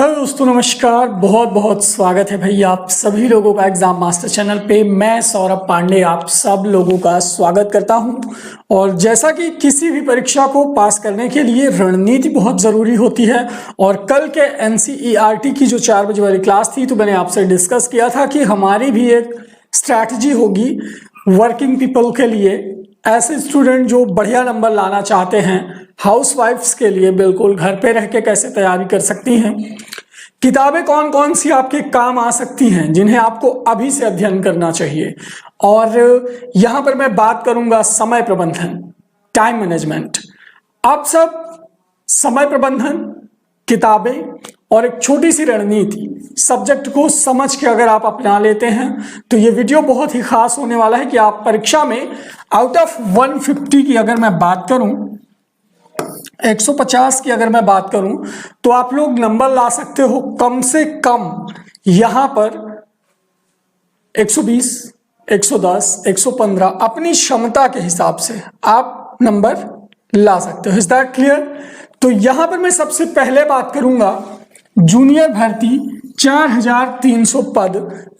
Hello दोस्तों, नमस्कार। बहुत बहुत स्वागत है भाई आप सभी लोगों का एग्जाम मास्टर चैनल पे। मैं सौरभ पांडे आप सब लोगों का स्वागत करता हूं। और जैसा कि किसी भी परीक्षा को पास करने के लिए रणनीति बहुत ज़रूरी होती है, और कल के NCERT की जो 4 बजे वाली क्लास थी तो मैंने आपसे डिस्कस किया था कि हमारी भी एक स्ट्रैटेजी होगी वर्किंग पीपल के लिए, ऐसे स्टूडेंट जो बढ़िया नंबर लाना चाहते हैं। हाउसवाइफ्स के लिए बिल्कुल घर पे रह के कैसे तैयारी कर सकती हैं, किताबें कौन कौन सी आपके काम आ सकती हैं जिन्हें आपको अभी से अध्ययन करना चाहिए। और यहाँ पर मैं बात करूंगा समय प्रबंधन, टाइम मैनेजमेंट। आप सब समय प्रबंधन, किताबें और एक छोटी सी रणनीति सब्जेक्ट को समझ के अगर आप अपना लेते हैं तो ये वीडियो बहुत ही खास होने वाला है कि आप परीक्षा में आउट ऑफ 150 की अगर मैं बात करूं, 150 की अगर मैं बात करूं तो आप लोग नंबर ला सकते हो कम से कम यहां पर 120, 110, 115 अपनी क्षमता के हिसाब से आप नंबर ला सकते हो। Is that clear? तो यहां पर मैं सबसे पहले बात करूंगा जूनियर भर्ती 4300 पद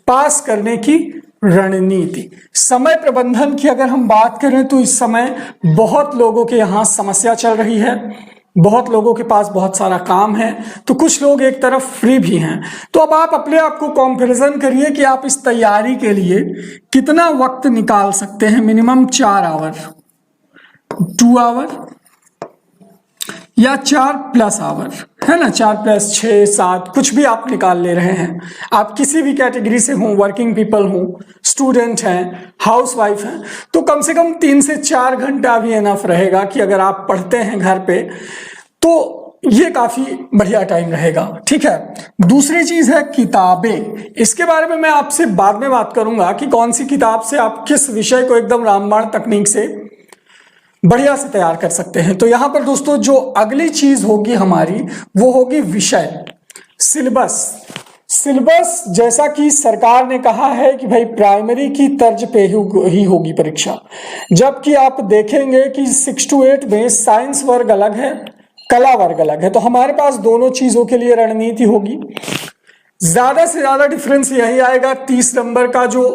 पास करने की रणनीति। समय प्रबंधन की अगर हम बात करें तो इस समय बहुत लोगों के यहाँ समस्या चल रही है, बहुत लोगों के पास बहुत सारा काम है, तो कुछ लोग एक तरफ फ्री भी हैं। तो अब आप अपने आप को कंपैरिजन करिए कि आप इस तैयारी के लिए कितना वक्त निकाल सकते हैं। मिनिमम 4 आवर, 2 आवर या 4+ आवर, है ना, 4+6, 7 कुछ भी आप निकाल ले रहे हैं। आप किसी भी कैटेगरी से हों, वर्किंग पीपल हों, स्टूडेंट हैं, हाउसवाइफ हैं, तो कम से कम 3 से 4 घंटा भी इनफ रहेगा कि अगर आप पढ़ते हैं घर पे तो ये काफी बढ़िया टाइम रहेगा। ठीक है। दूसरी चीज है किताबें। इसके बारे में मैं आपसे बाद में बात करूंगा कि कौन सी किताब से आप किस विषय को एकदम रामबाण तकनीक से बढ़िया से तैयार कर सकते हैं। तो यहां पर दोस्तों जो अगली चीज होगी हमारी वो होगी विषय, सिलेबस। सिलेबस जैसा कि सरकार ने कहा है कि भाई प्राइमरी की तर्ज पे ही होगी परीक्षा, जबकि आप देखेंगे कि 6 to 8 में साइंस वर्ग अलग है, कला वर्ग अलग है। तो हमारे पास दोनों चीजों के लिए रणनीति होगी। ज्यादा से ज्यादा डिफरेंस यही आएगा 30 नंबर का जो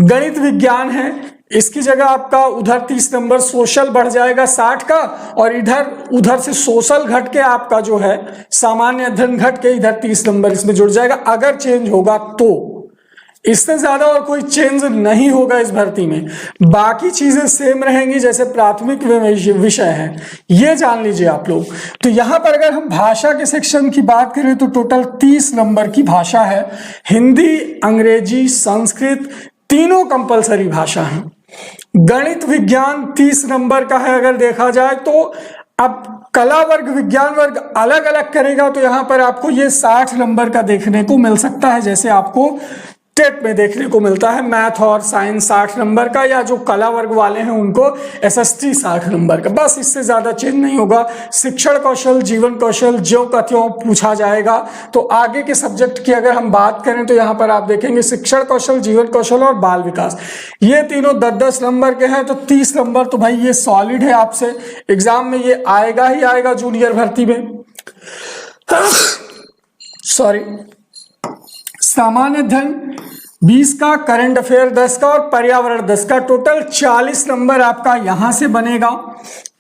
गणित विज्ञान है, इसकी जगह आपका उधर 30 नंबर सोशल बढ़ जाएगा 60 का, और उधर से सोशल घट के आपका जो है सामान्य अध्ययन घट के इधर 30 नंबर इसमें जुड़ जाएगा, अगर चेंज होगा तो। इससे ज्यादा और कोई चेंज नहीं होगा इस भर्ती में। बाकी चीजें सेम रहेंगी जैसे प्राथमिक विषय है, ये जान लीजिए आप लोग। तो यहां पर अगर हम भाषा के सेक्शन की बात करें तो टोटल 30 नंबर की भाषा है। हिंदी, अंग्रेजी, संस्कृत तीनों कंपलसरी भाषा है। गणित विज्ञान 30 नंबर का है अगर देखा जाए तो। अब कला वर्ग, विज्ञान वर्ग अलग अलग करेगा तो यहां पर आपको ये 60 नंबर का देखने को मिल सकता है, जैसे आपको टेट में देखने को मिलता है मैथ और साइंस 60 नंबर का, या जो कला वर्ग वाले हैं उनको SST 60 नंबर का। बस इससे ज्यादा चेंज नहीं होगा। शिक्षण कौशल, जीवन कौशल ज्यों का त्यों पूछा जाएगा। तो आगे के सब्जेक्ट की अगर हम बात करें तो यहाँ पर आप देखेंगे शिक्षण कौशल, जीवन कौशल और बाल विकास, ये तीनों 10-10 नंबर के हैं। तो 30 नंबर तो भाई ये सॉलिड है, आपसे एग्जाम में ये आएगा ही आएगा जूनियर भर्ती में। सॉरी, सामान्य अध्ययन 20 का, करंट अफेयर 10 का और पर्यावरण 10 का, टोटल 40 नंबर आपका यहां से बनेगा।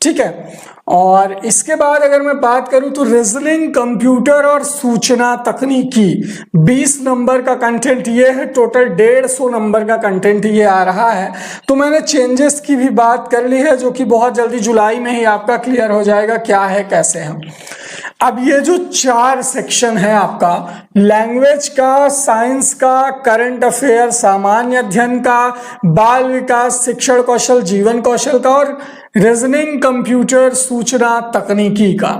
ठीक है। और इसके बाद अगर मैं बात करूं तो रीजनिंग, कंप्यूटर और सूचना तकनीकी 20 नंबर का कंटेंट ये है। टोटल 150 नंबर का कंटेंट ये आ रहा है। तो मैंने चेंजेस की भी बात कर ली है जो कि बहुत जल्दी जुलाई में ही आपका क्लियर हो जाएगा क्या है कैसे है। अब ये जो 4 सेक्शन है आपका, लैंग्वेज का, साइंस का, करंट अफेयर, सामान्य अध्ययन का, बाल विकास, शिक्षण कौशल, जीवन कौशल का और रीजनिंग, कंप्यूटर, सूचना तकनीकी का।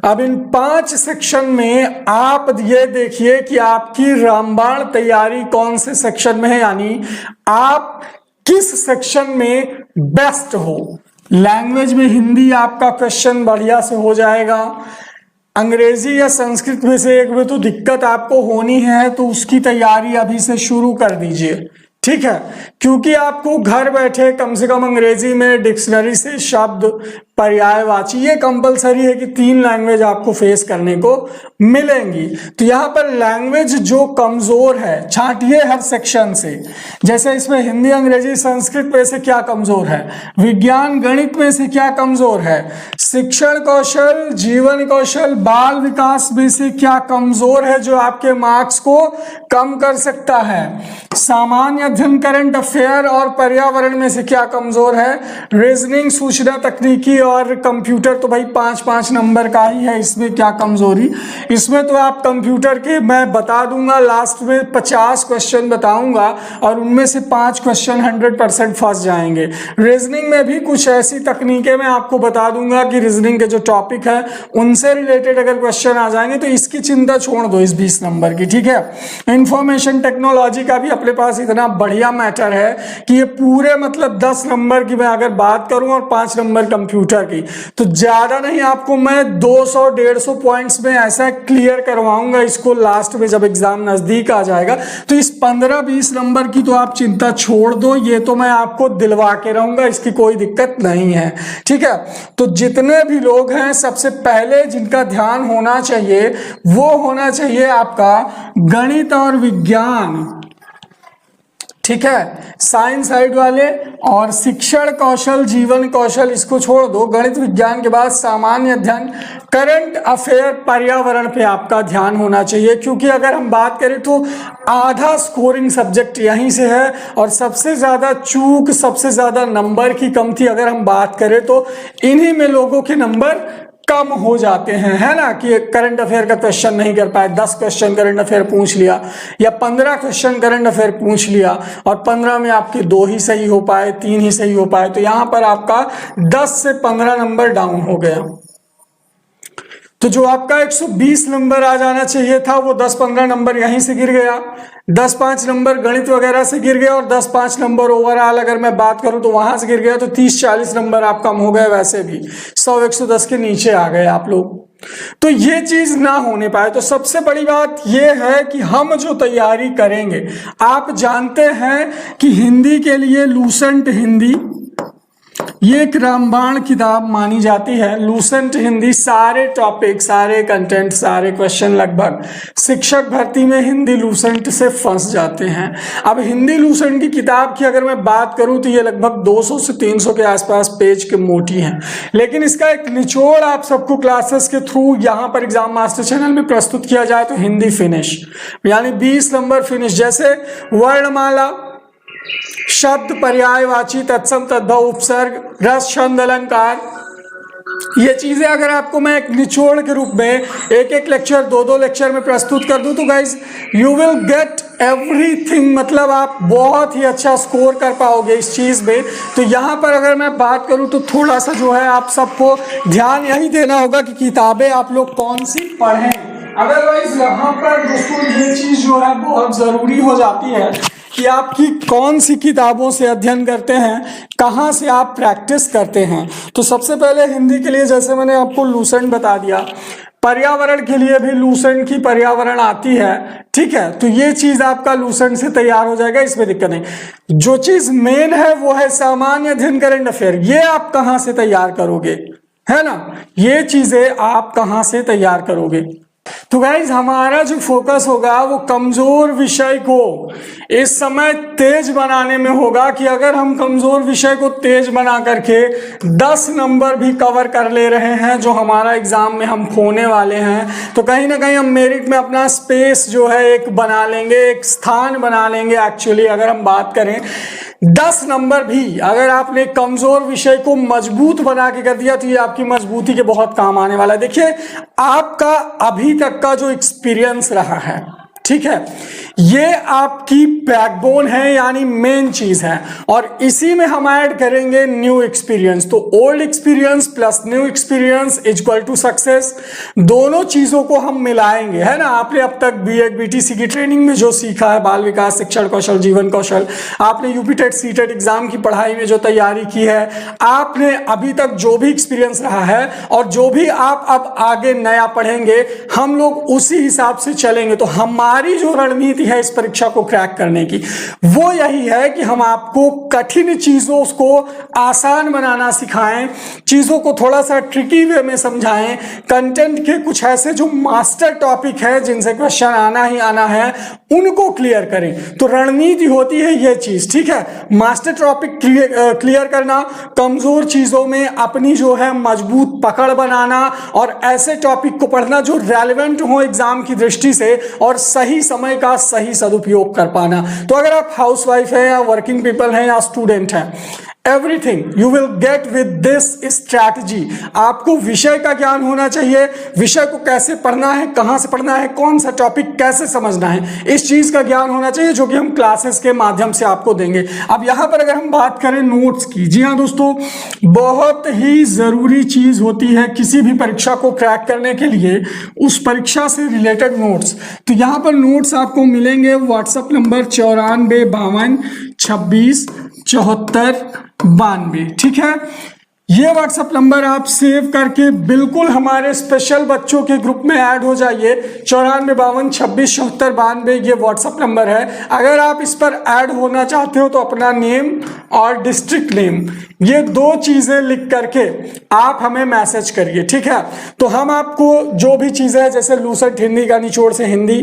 अब इन 5 सेक्शन में आप ये देखिए कि आपकी रामबाण तैयारी कौन से सेक्शन में है, यानी आप किस सेक्शन में बेस्ट हो। लैंग्वेज में हिंदी आपका क्वेश्चन बढ़िया से हो जाएगा। अंग्रेजी या संस्कृत में से एक में तो दिक्कत आपको होनी है, तो उसकी तैयारी अभी से शुरू कर दीजिए। ठीक है। क्योंकि आपको घर बैठे कम से कम अंग्रेजी में डिक्शनरी से शब्द, पर्यायवाची, ये कंपलसरी है कि 3 लैंग्वेज आपको फेस करने को मिलेंगी। तो यहाँ पर लैंग्वेज जो कमजोर है छांटिए हर सेक्शन से। जैसे इसमें हिंदी, अंग्रेजी, संस्कृत में से क्या कमजोर है, विज्ञान गणित में से क्या कमजोर है, शिक्षण कौशल, जीवन कौशल, बाल विकास में से क्या कमजोर है जो आपके मार्क्स को कम कर सकता है, सामान्य अध्ययन, करंट अफेयर और पर्यावरण में से क्या कमजोर है, रीजनिंग, सूचना तकनीकी और कंप्यूटर तो भाई 5-5 नंबर का ही है, इसमें क्या कमजोरी। इसमें तो आप कंप्यूटर के मैं बता दूंगा, लास्ट में 50 क्वेश्चन बताऊंगा और उनमें से 5 क्वेश्चन 100% फंस जाएंगे। रीजनिंग में भी कुछ ऐसी तकनीकें मैं आपको बता दूंगा कि रीजनिंग के जो टॉपिक है उनसे रिलेटेड अगर क्वेश्चन आ जाएंगे तो इसकी चिंता छोड़ दो इस 20 नंबर की, ठीक है। इंफॉर्मेशन टेक्नोलॉजी का भी अपने पास इतना बढ़िया मैटर है कि ये पूरे मतलब 10 नंबर की मैं अगर बात करूं और 5 नंबर कंप्यूटर की, तो ज्यादा नहीं आपको मैं 200-150 पॉइंट्स में ऐसा क्लियर करवाऊंगा इसको लास्ट में जब एग्जाम नजदीक आ जाएगा। तो इस 15-20 नंबर की तो आप चिंता छोड़ दो, ये तो मैं आपको दिलवा के रहूंगा, इसकी कोई दिक्कत नहीं है, ठीक है। तो जितने भी लोग हैं सबसे पहले जिनका ध्यान होना चाहिए वो होना चाहिए आपका गणित और विज्ञान, ठीक है, साइंस साइड वाले, और शिक्षण कौशल, जीवन कौशल इसको छोड़ दो। गणित विज्ञान के बाद सामान्य अध्ययन, करंट अफेयर, पर्यावरण पे आपका ध्यान होना चाहिए, क्योंकि अगर हम बात करें तो आधा स्कोरिंग सब्जेक्ट यहीं से है और सबसे ज्यादा चूक, सबसे ज्यादा नंबर की कमती अगर हम बात करें तो इन्हीं में लोगों के नंबर कम हो जाते हैं, है ना, कि करंट अफेयर का क्वेश्चन नहीं कर पाए, 10 क्वेश्चन करंट अफेयर पूछ लिया या 15 क्वेश्चन करंट अफेयर पूछ लिया और 15 में आपके 2 ही सही हो पाए, 3 ही सही हो पाए, तो यहां पर आपका 10 से 15 नंबर डाउन हो गया। तो जो आपका 120 नंबर आ जाना चाहिए था वो 10-15 नंबर यहीं से गिर गया, 10-5 नंबर गणित वगैरह से गिर गया और 10-5 नंबर ओवरऑल अगर मैं बात करूं तो वहां से गिर गया, तो 30-40 नंबर आप कम हो गए, वैसे भी 100-110 के नीचे आ गए आप लोग। तो ये चीज ना होने पाए, तो सबसे बड़ी बात ये है कि हम जो तैयारी करेंगे, आप जानते हैं कि हिंदी के लिए लूसेंट हिंदी ये एक रामबाण किताब मानी जाती है। लूसेंट हिंदी सारे टॉपिक, सारे कंटेंट, सारे क्वेश्चन लगभग शिक्षक भर्ती में हिंदी लूसेंट से फंस जाते हैं। अब हिंदी लूसेंट की किताब की अगर मैं बात करूं तो ये लगभग 200 से 300 के आसपास पेज के मोटी है, लेकिन इसका एक निचोड़ आप सबको क्लासेस के थ्रू यहाँ पर एग्जाम मास्टर चैनल में प्रस्तुत किया जाए तो हिंदी फिनिश, यानी 20 नंबर फिनिश, जैसे वर्णमाला, शब्द, पर्यायवाची, तत्सम, तद्भव, उपसर्ग, रस, छंद, अलंकार, ये चीजें अगर आपको मैं एक निचोड़ के रूप में एक लेक्चर, 2 लेक्चर में प्रस्तुत कर दूं तो guys you will get everything, मतलब आप बहुत ही अच्छा स्कोर कर पाओगे इस चीज में। तो यहाँ पर अगर मैं बात करूं तो थोड़ा सा जो है आप सबको ध्यान यही देना होगा कि किताबें आप लोग कौन सी पढ़ें। अदरवाइज यहाँ पर दोस्तों ये चीज जो है बहुत जरूरी हो जाती है कि आपकी कौन सी किताबों से अध्ययन करते हैं, कहाँ से आप प्रैक्टिस करते हैं। तो सबसे पहले हिंदी के लिए जैसे मैंने आपको लूसेंट बता दिया, पर्यावरण के लिए भी लूसेंट की पर्यावरण आती है, ठीक है। तो ये चीज आपका लूसेंट से तैयार हो जाएगा, इसमें दिक्कत नहीं। जो चीज मेन है वो है सामान्य अध्ययन, करंट अफेयर, ये आप कहाँ से तैयार करोगे, है ना, ये चीजें आप कहाँ से तैयार करोगे। तो गाइज हमारा जो फोकस होगा वो कमजोर विषय को इस समय तेज बनाने में होगा, कि अगर हम कमजोर विषय को तेज बना करके 10 नंबर भी कवर कर ले रहे हैं जो हमारा एग्जाम में हम खोने वाले हैं, तो कहीं ना कहीं हम मेरिट में अपना स्पेस जो है एक बना लेंगे, एक स्थान बना लेंगे। एक्चुअली अगर हम बात करें 10 नंबर भी अगर आपने कमजोर विषय को मजबूत बना के कर दिया तो ये आपकी मजबूती के बहुत काम आने वाला है। देखिए आपका अभी तक का जो एक्सपीरियंस रहा है, ठीक है, ये आपकी बैकबोन है, यानी मेन चीज है, और इसी में हम ऐड करेंगे न्यू एक्सपीरियंस। तो old experience plus new experience equal to success, दोनों चीजों को हम मिलाएंगे, है ना। आपने अब तक बीएड बीटीसी की ट्रेनिंग में जो सीखा है, बाल विकास, शिक्षण कौशल, जीवन कौशल, आपने यूपीटेट सीटेट एग्जाम की पढ़ाई में जो तैयारी की है, आपने अभी तक जो भी एक्सपीरियंस रहा है और जो भी आप अब आगे नया पढ़ेंगे, हम लोग उसी हिसाब से चलेंगे। तो हमारी जो रणनीति है इस परीक्षा को क्रैक करने की, वो यही है कि हम आपको कठिन चीजों को आसान बनाना सिखाएं, चीजों को थोड़ा सा ट्रिकी वे में समझाएं, कंटेंट के कुछ ऐसे जो मास्टर टॉपिक है जिनसे क्वेश्चन आना ही आना है उनको क्लियर करें। तो रणनीति होती है ये चीज, ठीक है, मास्टर टॉपिक क्लियर करना, कमजोर चीजों में अपनी जो है मजबूत पकड़ बनाना और ऐसे टॉपिक को पढ़ना जो रेलेवेंट हो एग्जाम की दृष्टि से और सही समय का सही सदुपयोग कर पाना। तो अगर आप हाउसवाइफ है या वर्किंग पीपल हैं या स्टूडेंट हैं, everything you will get with this strategy. आपको विषय का ज्ञान होना चाहिए, विषय को कैसे पढ़ना है, कहां से पढ़ना है, कौन सा टॉपिक कैसे समझना है, इस चीज का ज्ञान होना चाहिए जो कि हम क्लासेस के माध्यम से आपको देंगे। अब यहां पर अगर हम बात करें नोट्स की, जी हाँ दोस्तों, बहुत ही जरूरी चीज होती है किसी भी परीक्षा को क्रैक करने के लिए उस परीक्षा से रिलेटेड नोट्स। तो यहां पर नोट्स आपको मिलेंगे व्हाट्सएप नंबर 9452267492, ठीक है। ये व्हाट्सएप नंबर आप सेव करके बिल्कुल हमारे स्पेशल बच्चों के ग्रुप में ऐड हो जाइए। 9452267492 ये व्हाट्सएप नंबर है। अगर आप इस पर ऐड होना चाहते हो तो अपना नेम और डिस्ट्रिक्ट नेम ये दो चीजें लिख करके आप हमें मैसेज करिए, ठीक है। तो हम आपको जो भी चीजें जैसे लूसेंट हिंदी का निचोड़ से हिंदी,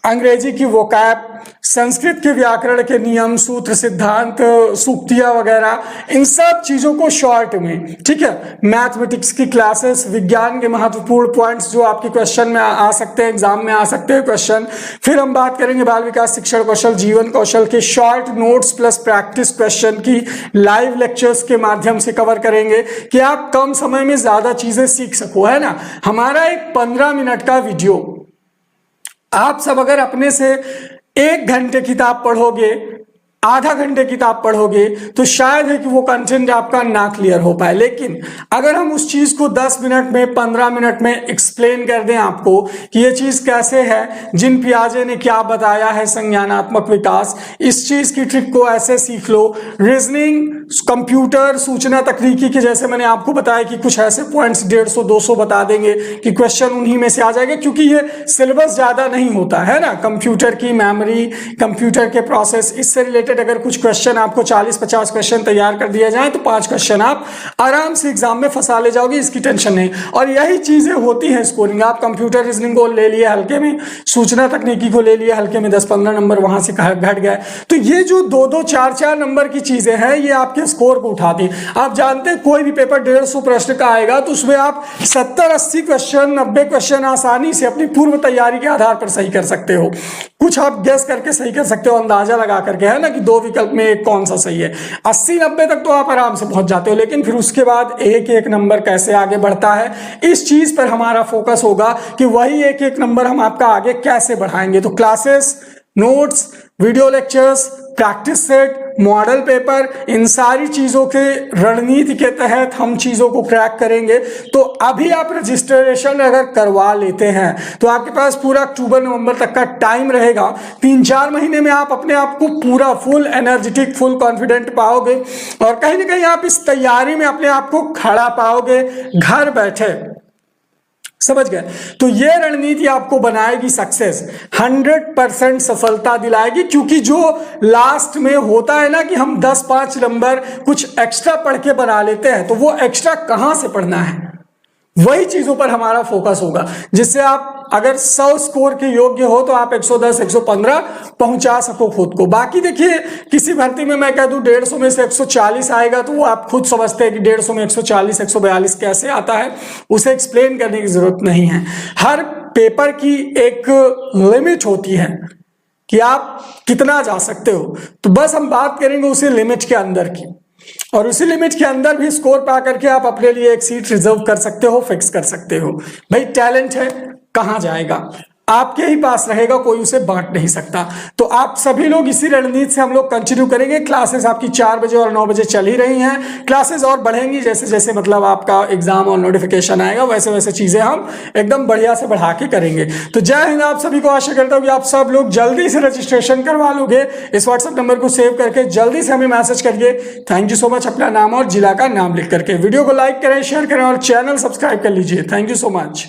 अंग्रेजी की वोकैब, संस्कृत के व्याकरण के नियम, सूत्र, सिद्धांत, सूक्तियां वगैरह, इन सब चीजों को शॉर्ट में, ठीक है। मैथमेटिक्स की क्लासेस, विज्ञान के महत्वपूर्ण पॉइंट्स जो आपके क्वेश्चन में आ सकते हैं, एग्जाम में आ सकते हैं क्वेश्चन। फिर हम बात करेंगे बाल विकास, शिक्षण कौशल, जीवन कौशल के short notes plus practice question की लाइव लेक्चर्स के माध्यम से कवर करेंगे कि आप कम समय में ज्यादा चीजें सीख सको, है ना। हमारा एक 15 मिनट का वीडियो, आप सब अगर अपने से 1 घंटे किताब पढ़ोगे, आधा घंटे किताब पढ़ोगे तो शायद है कि वो कंटेंट आपका ना क्लियर हो पाए। लेकिन अगर हम उस चीज को 10 मिनट में, 15 मिनट में एक्सप्लेन कर दें आपको कि ये चीज कैसे है, जिन पियाजे ने क्या बताया है संज्ञानात्मक विकास, इस चीज की ट्रिक को ऐसे सीख लो। रीजनिंग, कंप्यूटर, सूचना तकनीकी के जैसे मैंने आपको बताया कि कुछ ऐसे पॉइंट्स 150-200 बता देंगे कि क्वेश्चन उन्हीं में से आ जाएगा, क्योंकि ये सिलेबस ज्यादा नहीं होता है ना। कंप्यूटर की मेमोरी, कंप्यूटर के प्रोसेस, इससे रिलेटेड अगर कुछ क्वेश्चन आपको 40-50 क्वेश्चन तैयार कर दिया जाए तो 5 क्वेश्चन आप आराम से एग्जाम में फंसा ले जाओगे, इसकी टेंशन नहीं। और यही चीजें होती हैं स्कोरिंग। आप कंप्यूटर रीजनिंग को ले लिए हल्के में, सूचना तकनीकी को ले लिए हल्के में, 10-15 नंबर वहां से घट गए। तो ये जो 2-2, 4-4 नंबर की चीजें हैं ये आपके स्कोर को उठाती। आप जानते हैं कोई भी पेपर 150 प्रश्न का आएगा तो उसमें आप 70-80 क्वेश्चन, 90 क्वेश्चन आसानी से अपनी पूर्व तैयारी के आधार पर सही कर सकते हो। कुछ आप गेस करके सही कर सकते हो, अंदाजा लगा करके, है ना, कि 2 विकल्प में एक कौन सा सही है। 80-90 तक तो आप आराम से पहुंच जाते हो। लेकिन फिर उसके बाद एक एक नंबर कैसे आगे बढ़ता है, इस चीज पर हमारा फोकस होगा कि वही एक एक नंबर हम आपका आगे कैसे बढ़ाएंगे। तो classes, notes, video lectures, practice set, model paper, इन सारी चीजों के रणनीति के तहत हम चीजों को क्रैक करेंगे। तो अभी आप रजिस्ट्रेशन अगर करवा लेते हैं तो आपके पास पूरा अक्टूबर-नवंबर तक का टाइम रहेगा। 3-4 महीने में आप अपने आप को पूरा फुल एनर्जेटिक, फुल कॉन्फिडेंट पाओगे और कहीं ना कहीं आप इस तैयारी में अपने आप को खड़ा पाओगे घर बैठे। समझ गए? तो ये रणनीति आपको बनाएगी सक्सेस, 100% सफलता दिलाएगी। क्योंकि जो लास्ट में होता है ना कि हम 10-5 नंबर कुछ एक्स्ट्रा पढ़ के बना लेते हैं, तो वो एक्स्ट्रा कहां से पढ़ना है, वही चीजों पर हमारा फोकस होगा, जिससे आप अगर 100 स्कोर के योग्य हो तो आप 110, 115 पहुंचा सको खुद को। बाकी देखिए, किसी भर्ती में मैं कह दूं 150 में से 140 आएगा तो वो आप खुद समझते हैं कि 150 में 140, 142 कैसे आता है, उसे एक्सप्लेन करने की जरूरत नहीं है। हर पेपर की एक लिमिट होती है कि आप कितना जा सकते हो। तो बस हम बात करेंगे उसी लिमिट के अंदर की, और उसी लिमिट के अंदर भी स्कोर पा करके आप अपने लिए एक सीट रिजर्व कर सकते हो, फिक्स कर सकते हो। भाई टैलेंट है, कहां जाएगा, आपके ही पास रहेगा, कोई उसे बांट नहीं सकता। तो आप सभी लोग इसी रणनीति से हम लोग कंटिन्यू करेंगे। क्लासेस आपकी 4 बजे और 9 बजे चल ही रही हैं, क्लासेस और बढ़ेंगी जैसे जैसे मतलब आपका एग्जाम और नोटिफिकेशन आएगा, वैसे वैसे चीजें हम एकदम बढ़िया से बढ़ा के करेंगे। तो जय हिंद। आप सभी को आशा करता हूँ कि आप सब लोग जल्दी से रजिस्ट्रेशन करवा लोगे। इस व्हाट्सएप नंबर को सेव करके जल्दी से हमें मैसेज करिए। Thank you so much. अपना नाम और जिला का नाम लिख करके वीडियो को लाइक करें, शेयर करें और चैनल सब्सक्राइब कर लीजिए। Thank you so much.